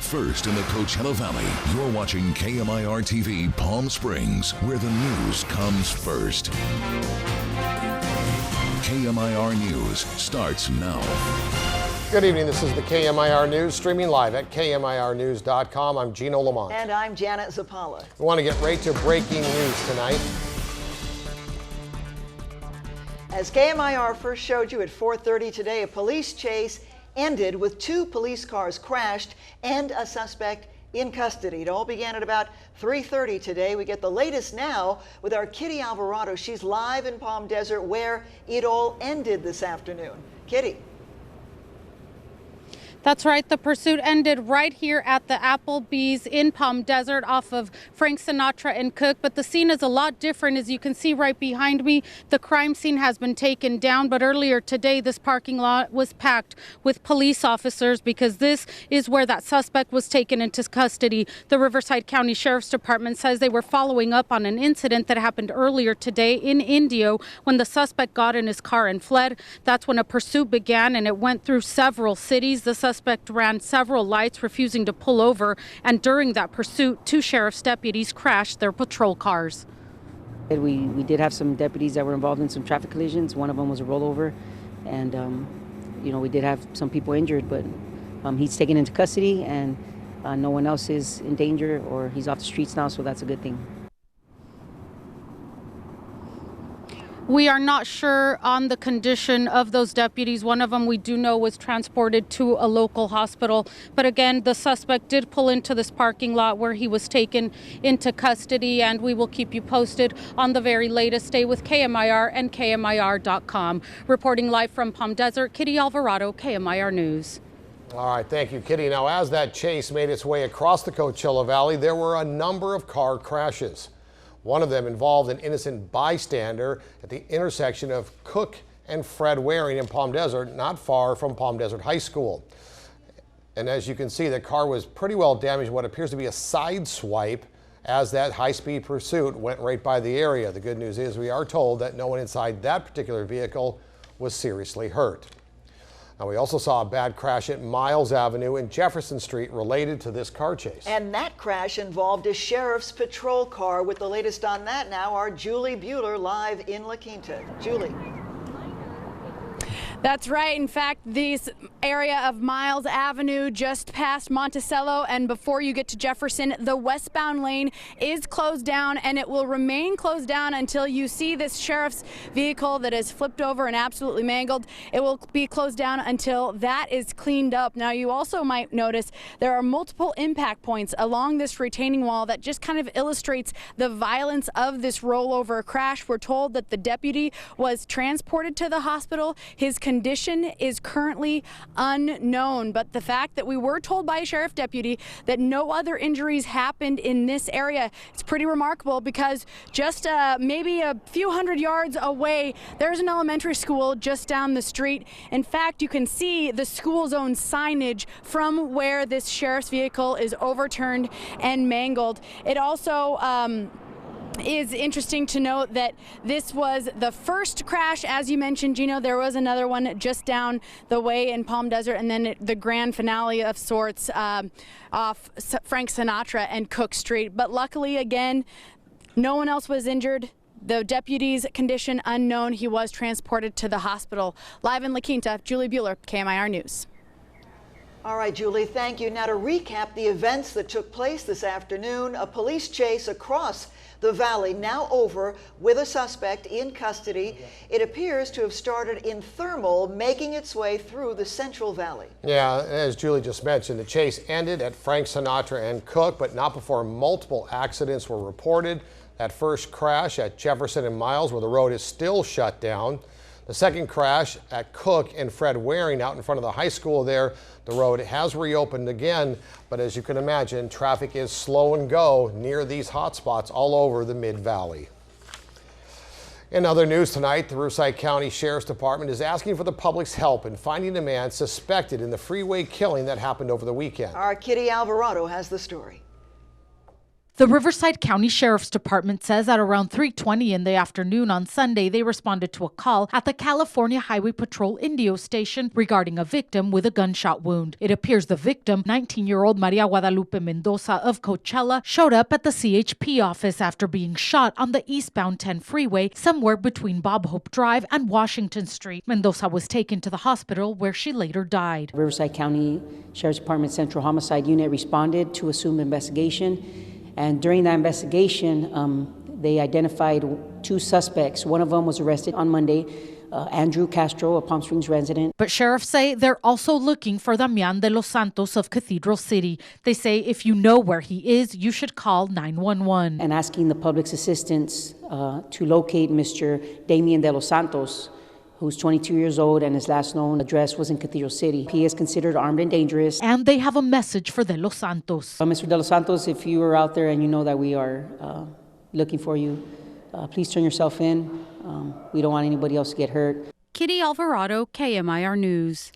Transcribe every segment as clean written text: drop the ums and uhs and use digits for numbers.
first in the Coachella Valley. You're watching KMIR TV Palm Springs, where the news comes first. KMIR News starts now. Good evening. This is the KMIR News, streaming live at KMIRnews.com. I'm Gino Lamont. And I'm Janet Zapala. We want to get right to breaking news tonight. As KMIR first showed you at 4:30 today, a police chase ended with 2 police cars crashed and a suspect in custody. It all began at about 3:30 today. We get the latest now with our Kitty Alvarado. She's live in Palm Desert where it all ended this afternoon. Kitty. That's right. The pursuit ended right here at the Applebee's in Palm Desert off of Frank Sinatra and Cook. But the scene is a lot different. As you can see right behind me, the crime scene has been taken down. But earlier today, this parking lot was packed with police officers because this is where that suspect was taken into custody. The Riverside County Sheriff's Department says they were following up on an incident that happened earlier today in Indio when the suspect got in his car and fled. That's when a pursuit began, and it went through several cities. The suspect ran several lights, refusing to pull over, and during that pursuit, 2 sheriff's deputies crashed their patrol cars. We did have some deputies that were involved in some traffic collisions. One of them was a rollover, and we did have some people injured, but he's taken into custody, and no one else is in danger, or he's off the streets now, so that's a good thing. We are not sure on the condition of those deputies. One of them we do know was transported to a local hospital. But again, the suspect did pull into this parking lot where he was taken into custody, and we will keep you posted on the very latest. Stay with KMIR and KMIR.com. Reporting live from Palm Desert, Kitty Alvarado, KMIR News. All right, thank you, Kitty. Now, as that chase made its way across the Coachella Valley, there were a number of car crashes. One of them involved an innocent bystander at the intersection of Cook and Fred Waring in Palm Desert, not far from Palm Desert High School. And as you can see, the car was pretty well damaged, what appears to be a side swipe, as that high-speed pursuit went right by the area. The good news is we are told that no one inside that particular vehicle was seriously hurt. Now, we also saw a bad crash at Miles Avenue and Jefferson Street related to this car chase. And that crash involved a sheriff's patrol car. With the latest on that now, our Julie Bueller live in La Quinta. Julie. That's right. In fact, this area of Miles Avenue just past Monticello, and before you get to Jefferson, the westbound lane is closed down, and it will remain closed down until you see this sheriff's vehicle that is flipped over and absolutely mangled. It will be closed down until that is cleaned up. Now, you also might notice there are multiple impact points along this retaining wall that just kind of illustrates the violence of this rollover crash. We're told that the deputy was transported to the hospital. His condition is currently unknown, but the fact that we were told by a sheriff deputy that no other injuries happened in this area, it's pretty remarkable, because just maybe a few hundred yards away, there's an elementary school just down the street. In fact, you can see the school zone signage from where this sheriff's vehicle is overturned and mangled. It also is interesting to note that this was the first crash. As you mentioned, Gino, there was another one just down the way in Palm Desert, and then the grand finale of sorts off Frank Sinatra and Cook Street. But luckily, again, no one else was injured. The deputy's condition unknown. He was transported to the hospital. Live in La Quinta, Julie Bueller, KMIR News. All right, Julie, thank you. Now, to recap the events that took place this afternoon, a police chase across the valley now over with a suspect in custody. It appears to have started in Thermal, making its way through the Central Valley. Yeah, as Julie just mentioned, the chase ended at Frank Sinatra and Cook, but not before multiple accidents were reported. That first crash at Jefferson and Miles, where the road is still shut down. The second crash at Cook and Fred Waring out in front of the high school there. The road has reopened again, but as you can imagine, traffic is slow and go near these hot spots all over the Mid-Valley. In other news tonight, the Riverside County Sheriff's Department is asking for the public's help in finding a man suspected in the freeway killing that happened over the weekend. Our Kitty Alvarado has the story. The Riverside County Sheriff's Department says at around 3:20 in the afternoon on Sunday, they responded to a call at the California Highway Patrol Indio station regarding a victim with a gunshot wound. It appears the victim, 19-year-old Maria Guadalupe Mendoza of Coachella, showed up at the CHP office after being shot on the eastbound 10 freeway somewhere between Bob Hope Drive and Washington Street. Mendoza was taken to the hospital where she later died. Riverside County Sheriff's Department Central Homicide Unit responded to assume investigation. And during that investigation, they identified 2 suspects. One of them was arrested on Monday, Andrew Castro, a Palm Springs resident. But sheriffs say they're also looking for Damian de los Santos of Cathedral City. They say if you know where he is, you should call 911. And asking the public's assistance to locate Mr. Damian de los Santos, who's 22 years old and his last known address was in Cathedral City. He is considered armed and dangerous. And they have a message for De Los Santos. Mr. De Los Santos, if you are out there and you know that we are looking for you, please turn yourself in. We don't want anybody else to get hurt. Kitty Alvarado, KMIR News.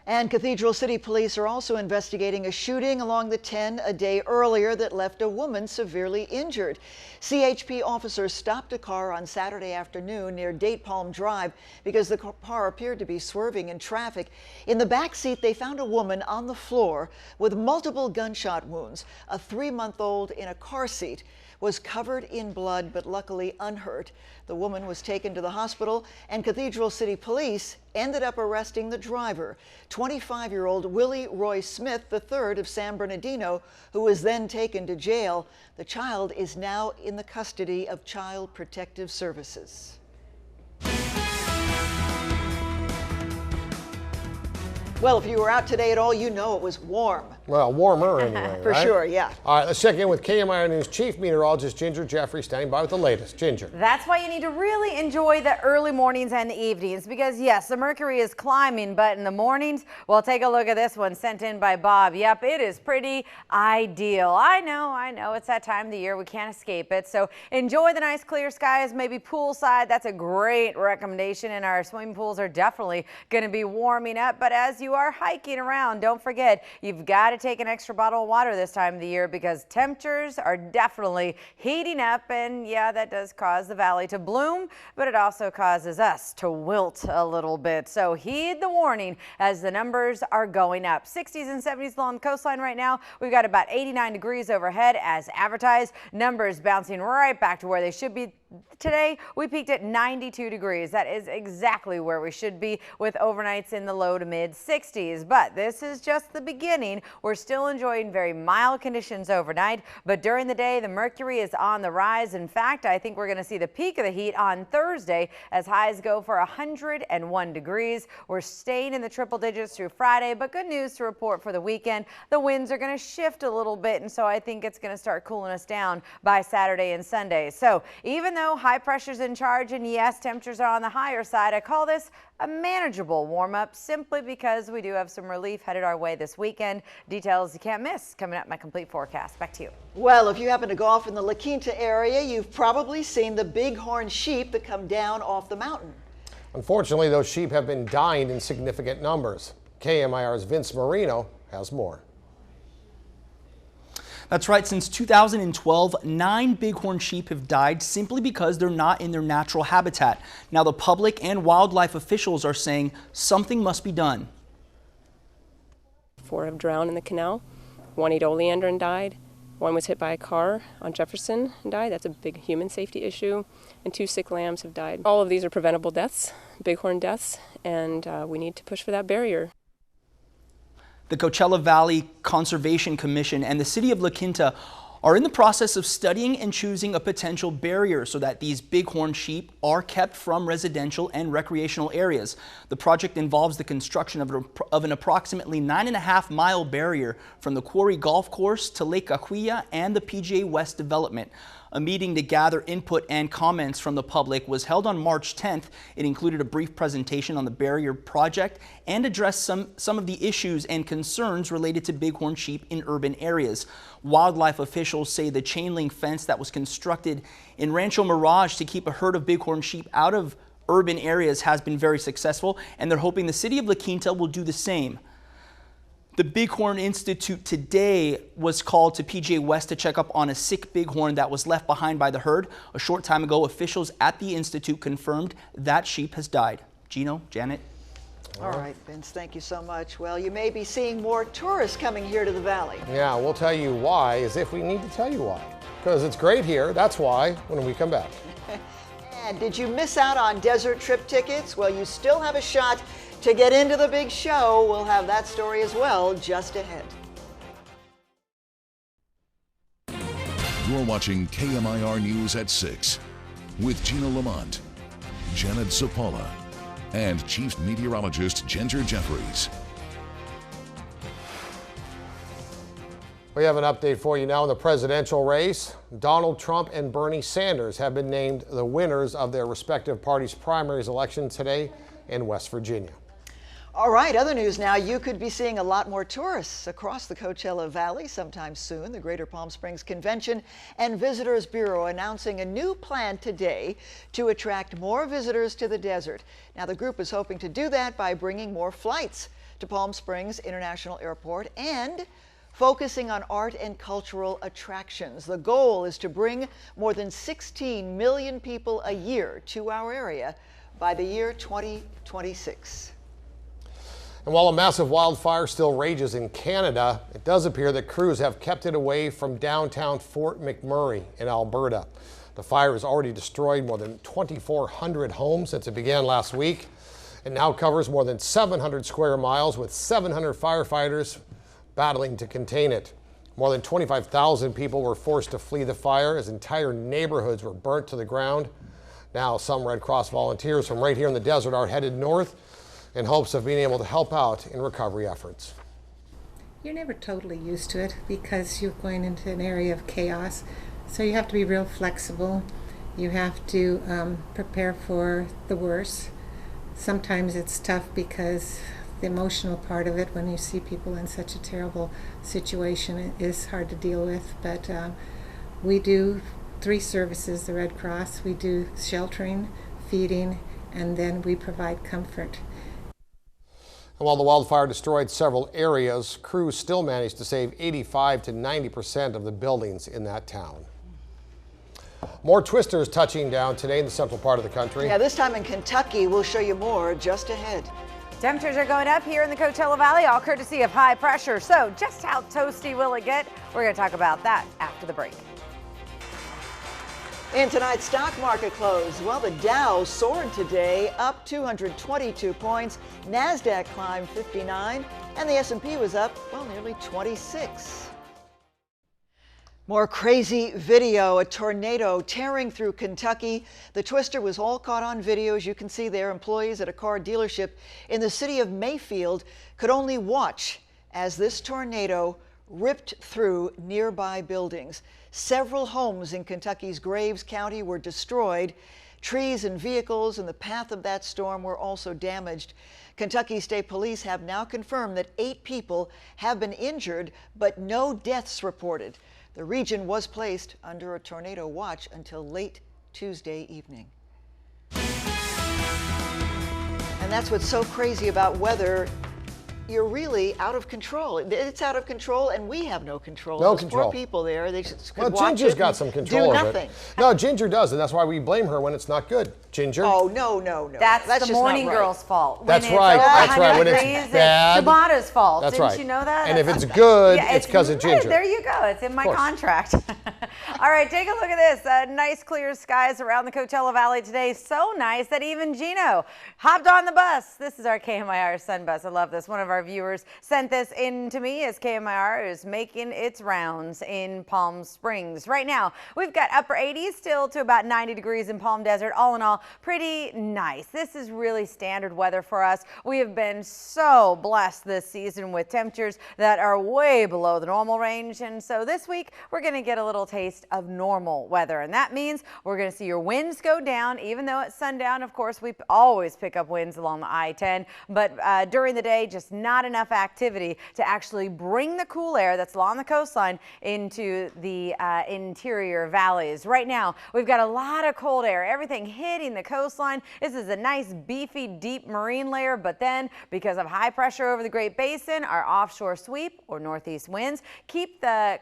And Cathedral City police are also investigating a shooting along the 10 a day earlier that left a woman severely injured. CHP officers stopped a car on Saturday afternoon near Date Palm Drive because the car appeared to be swerving in traffic. In the back seat, they found a woman on the floor with multiple gunshot wounds. A 3-month-old in a car seat was covered in blood, but luckily unhurt. The woman was taken to the hospital, and Cathedral City police ended up arresting the driver, 25-year-old Willie Roy Smith III of San Bernardino, who was then taken to jail. The child is now in the custody of Child Protective Services. Well, if you were out today at all, you know it was warm. Well, warmer anyway, For right? sure, yeah. All right, let's check in with KMIR News Chief Meteorologist Ginger Jeffrey, standing by with the latest. Ginger. That's why you need to really enjoy the early mornings and evenings because, yes, the mercury is climbing, but in the mornings, well, take a look at this one sent in by Bob. Yep, it is pretty ideal. I know, it's that time of the year. We can't escape it. So enjoy the nice clear skies, maybe poolside. That's a great recommendation, and our swimming pools are definitely going to be warming up. But as you are hiking around, don't forget, you've got to take an extra bottle of water this time of the year because temperatures are definitely heating up, and yeah, that does cause the valley to bloom, but it also causes us to wilt a little bit. So heed the warning as the numbers are going up. 60s and 70s along the coastline right now. We've got about 89 degrees overhead as advertised. Numbers bouncing right back to where they should be. Today, we peaked at 92 degrees. That is exactly where we should be with overnights in the low to mid 60s. But this is just the beginning. We're still enjoying very mild conditions overnight, but during the day, the mercury is on the rise. In fact, I think we're going to see the peak of the heat on Thursday as highs go for 101 degrees. We're staying in the triple digits through Friday, but good news to report for the weekend. The winds are going to shift a little bit, and so I think it's going to start cooling us down by Saturday and Sunday. So even though high pressure's in charge and yes, temperatures are on the higher side, I call this a manageable warm-up simply because we do have some relief headed our way this weekend. Details you can't miss coming up in my complete forecast. Back to you. Well, if you happen to golf in the La Quinta area, you've probably seen the bighorn sheep that come down off the mountain. Unfortunately, those sheep have been dying in significant numbers. KMIR's Vince Marino has more. That's right. Since 2012, 9 bighorn sheep have died simply because they're not in their natural habitat. Now, the public and wildlife officials are saying something must be done. 4 have drowned in the canal. 1 ate oleander and died. 1 was hit by a car on Jefferson and died. That's a big human safety issue. And 2 sick lambs have died. All of these are preventable deaths, bighorn deaths, and we need to push for that barrier. The Coachella Valley Conservation Commission and the city of La Quinta are in the process of studying and choosing a potential barrier so that these bighorn sheep are kept from residential and recreational areas. The project involves the construction of an approximately 9.5-mile barrier from the Quarry Golf Course to Lake Cahuilla and the PGA West development. A meeting to gather input and comments from the public was held on March 10th. It included a brief presentation on the barrier project and addressed some of the issues and concerns related to bighorn sheep in urban areas. Wildlife officials say the chain link fence that was constructed in Rancho Mirage to keep a herd of bighorn sheep out of urban areas has been very successful, and they're hoping the city of La Quinta will do the same. The Bighorn Institute today was called to PGA West to check up on a sick bighorn that was left behind by the herd. A short time ago, officials at the Institute confirmed that sheep has died. Gino, Janet. All right, Vince, thank you so much. Well, you may be seeing more tourists coming here to the valley. Yeah, we'll tell you why, as if we need to tell you why. Because it's great here, that's why, when we come back. And did you miss out on desert trip tickets? Well, you still have a shot to get into the big show. We'll have that story as well just ahead. You're watching KMIR News at 6 with Gina Lamont, Janet Zappala, and Chief Meteorologist Ginger Jeffries. We have an update for you now in the presidential race. Donald Trump and Bernie Sanders have been named the winners of their respective parties' primaries election today in West Virginia. All right, other news now. You could be seeing a lot more tourists across the Coachella Valley sometime soon. The Greater Palm Springs Convention and Visitors Bureau announcing a new plan today to attract more visitors to the desert. Now, the group is hoping to do that by bringing more flights to Palm Springs International Airport and focusing on art and cultural attractions. The goal is to bring more than 16 million people a year to our area by the year 2026. And while a massive wildfire still rages in Canada, it does appear that crews have kept it away from downtown Fort McMurray in Alberta. The fire has already destroyed more than 2,400 homes since it began last week. It now covers more than 700 square miles with 700 firefighters battling to contain it. More than 25,000 people were forced to flee the fire as entire neighborhoods were burnt to the ground. Now some Red Cross volunteers from right here in the desert are headed north in hopes of being able to help out in recovery efforts. You're never totally used to it because you're going into an area of chaos. So you have to be real flexible. You have to prepare for the worst. Sometimes it's tough because the emotional part of it, when you see people in such a terrible situation, it is hard to deal with. But we do 3 services, the Red Cross. We do sheltering, feeding, and then we provide comfort. And while the wildfire destroyed several areas, crews still managed to save 85 to 90% of the buildings in that town. More twisters touching down today in the central part of the country. Yeah, this time in Kentucky. We'll show you more just ahead. Temperatures are going up here in the Coachella Valley, all courtesy of high pressure. So just how toasty will it get? We're going to talk about that after the break. In tonight's stock market close, well, the Dow soared today, up 222 points. NASDAQ climbed 59, and the S&P was up, well, nearly 26. More crazy video, a tornado tearing through Kentucky. The twister was all caught on video. As you can see there, employees at a car dealership in the city of Mayfield could only watch as this tornado ripped through nearby buildings. Several homes in Kentucky's Graves County were destroyed. Trees and vehicles in the path of that storm were also damaged. Kentucky State Police have now confirmed that 8 people have been injured, but no deaths reported. The region was placed under a tornado watch until late Tuesday evening. And that's what's so crazy about weather. You're really out of control. It's out of control, and we have no control. No Those control. Poor people there. They just could Well, watch Ginger's it got and some control do of nothing. it. No, Ginger does, and that's why we blame her when it's not good. Ginger. Oh, no. That's the just morning not right. girl's fault. That's when right. It's over That's right. When 100 it's degrees, bad, it's Shabata's fault. That's Didn't right. you know that? And if it's good, Yeah, it's because of Ginger. There you go. It's in my course. contract. All right, take a look at this. Nice clear skies around the Coachella Valley today. So nice that even Gino hopped on the bus. This is our KMIR Sun Bus. I love this. One of our viewers sent this in to me as KMIR is making its rounds in Palm Springs. Right now, we've got upper 80s still to about 90 degrees in Palm Desert. All in all, pretty nice. This is really standard weather for us. We have been so blessed this season with temperatures that are way below the normal range. And so this week, we're going to get a little taste of normal weather. And that means we're going to see your winds go down, even though at sundown, of course, we always pick up winds along the I-10. But during the day, just not not enough activity to actually bring the cool air that's along the coastline into the interior valleys. Right now, we've got a lot of cold air, everything hitting the coastline. This is a nice, beefy, deep marine layer, but then because of high pressure over the Great Basin, our offshore sweep or northeast winds keep the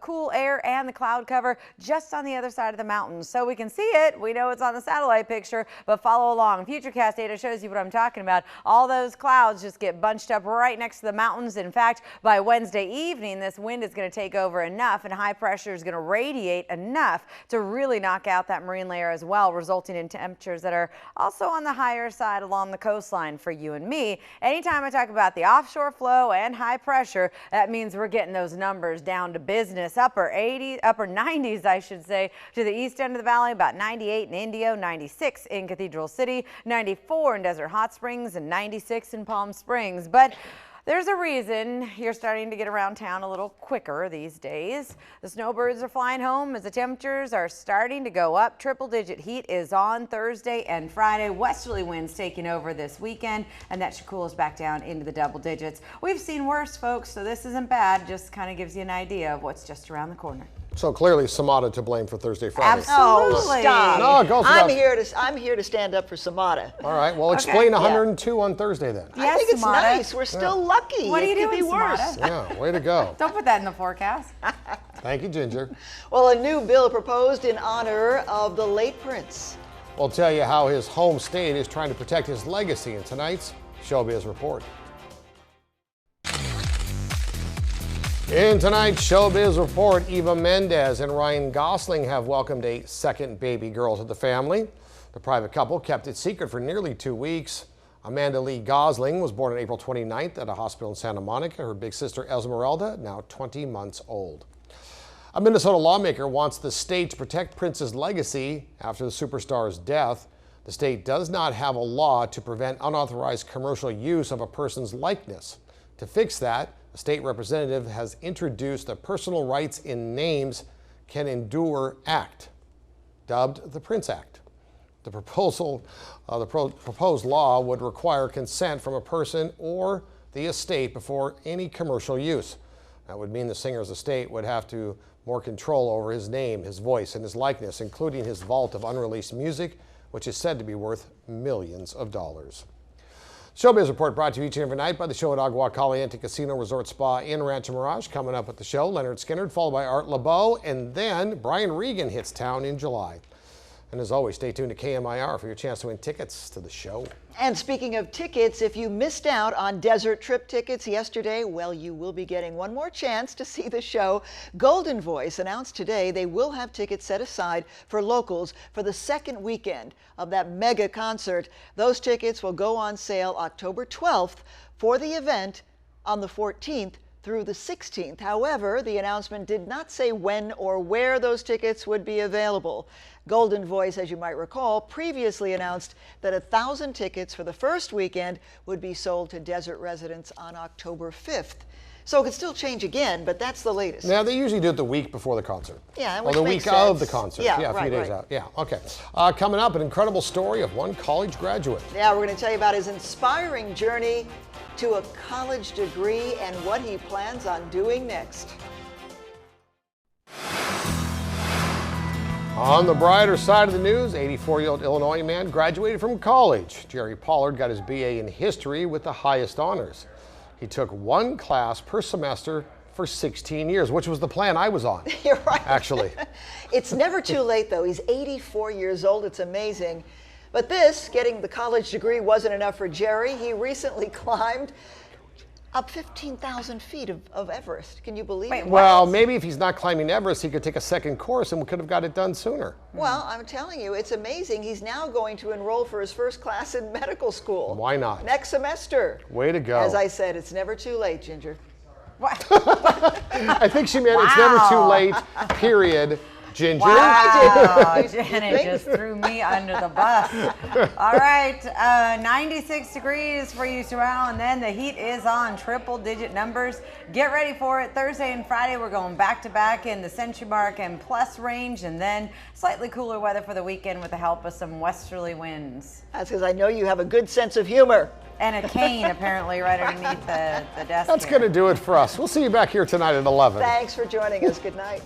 cool air and the cloud cover just on the other side of the mountains. So we can see it. We know it's on the satellite picture, but follow along. Futurecast data shows you what I'm talking about. All those clouds just get bunched up right next to the mountains. In fact, by Wednesday evening, this wind is going to take over enough and high pressure is going to radiate enough to really knock out that marine layer as well, resulting in temperatures that are also on the higher side along the coastline for you and me. Anytime I talk about the offshore flow and high pressure, that means we're getting those numbers down to business. Upper 90s, I should say, to the east end of the valley, about 98 in Indio, 96 in Cathedral City, 94 in Desert Hot Springs, and 96 in Palm Springs. But there's a reason you're starting to get around town a little quicker these days. The snowbirds are flying home as the temperatures are starting to go up. Triple-digit heat is on Thursday and Friday. Westerly winds taking over this weekend, and that should cool us back down into the double digits. We've seen worse, folks, so this isn't bad. Just kind of gives you an idea of what's just around the corner. So clearly Samata to blame for Thursday, Friday. Absolutely. Oh, stop. No, go for I'm here to stand up for Samata. All right, well, explain 102 on Thursday then. I think it's nice. We're still lucky. What are you It could doing, be worse. Yeah, way to go. Don't put that in the forecast. Thank you, Ginger. Well, a new bill proposed in honor of the late Prince. We'll tell you how his home state is trying to protect his legacy in tonight's Showbiz Report. In tonight's Showbiz Report, Eva Mendes and Ryan Gosling have welcomed a second baby girl to the family. The private couple kept it secret for nearly 2 weeks. Amanda Lee Gosling was born on April 29th at a hospital in Santa Monica. Her big sister Esmeralda, now 20 months old. A Minnesota lawmaker wants the state to protect Prince's legacy after the superstar's death. The state does not have a law to prevent unauthorized commercial use of a person's likeness. To fix that, a state representative has introduced the Personal Rights in Names Can Endure Act, dubbed the Prince Act. The proposed law would require consent from a person or the estate before any commercial use. That would mean the singer's estate would have to more control over his name, his voice, and his likeness, including his vault of unreleased music, which is said to be worth millions of dollars. Showbiz Report brought to you each and every night by the show at Agua Caliente Casino Resort Spa in Rancho Mirage. Coming up at the show, Leonard Skinner, followed by Art LeBeau, and then Brian Regan hits town in July. And as always, stay tuned to KMIR for your chance to win tickets to the show. And speaking of tickets, if you missed out on desert trip tickets yesterday, well, you will be getting one more chance to see the show. Golden Voice announced today they will have tickets set aside for locals for the second weekend of that mega concert. Those tickets will go on sale October 12th for the event on the 14th through the 16th. However, the announcement did not say when or where those tickets would be available. Golden Voice, as you might recall, previously announced that 1,000 tickets for the first weekend would be sold to desert residents on October 5th. So it could still change again, but that's the latest. Now, they usually do it the week before the concert. Yeah, or which the makes week sense. of the concert. Yeah, a few days out. Yeah, okay. Coming up, an incredible story of one college graduate. Yeah, we're going to tell you about his inspiring journey to a college degree and what he plans on doing next. On the brighter side of the news, 84-year-old Illinois man graduated from college. Jerry Pollard got his BA in history with the highest honors. He took one class per semester for 16 years, which was the plan I was on. You're right. Actually. It's never too late, though. He's 84 years old. It's amazing. But this, getting the college degree, wasn't enough for Jerry. He recently climbed up 15,000 feet of Everest. Can you believe it? Well, maybe if he's not climbing Everest, he could take a second course and we could have got it done sooner. Well, I'm telling you, it's amazing. He's now going to enroll for his first class in medical school. Why not? Next semester. Way to go. As I said, it's never too late, Ginger. I think she meant it's never too late, period. Ginger. Wow, Janet just threw me under the bus. All right, 96 degrees for you tomorrow, and then the heat is on triple-digit numbers. Get ready for it. Thursday and Friday, we're going back-to-back in the century mark and plus range, and then slightly cooler weather for the weekend with the help of some westerly winds. That's because I know you have a good sense of humor. And a cane, apparently, right underneath the desk. That's going to do it for us. We'll see you back here tonight at 11. Thanks for joining us. Good night.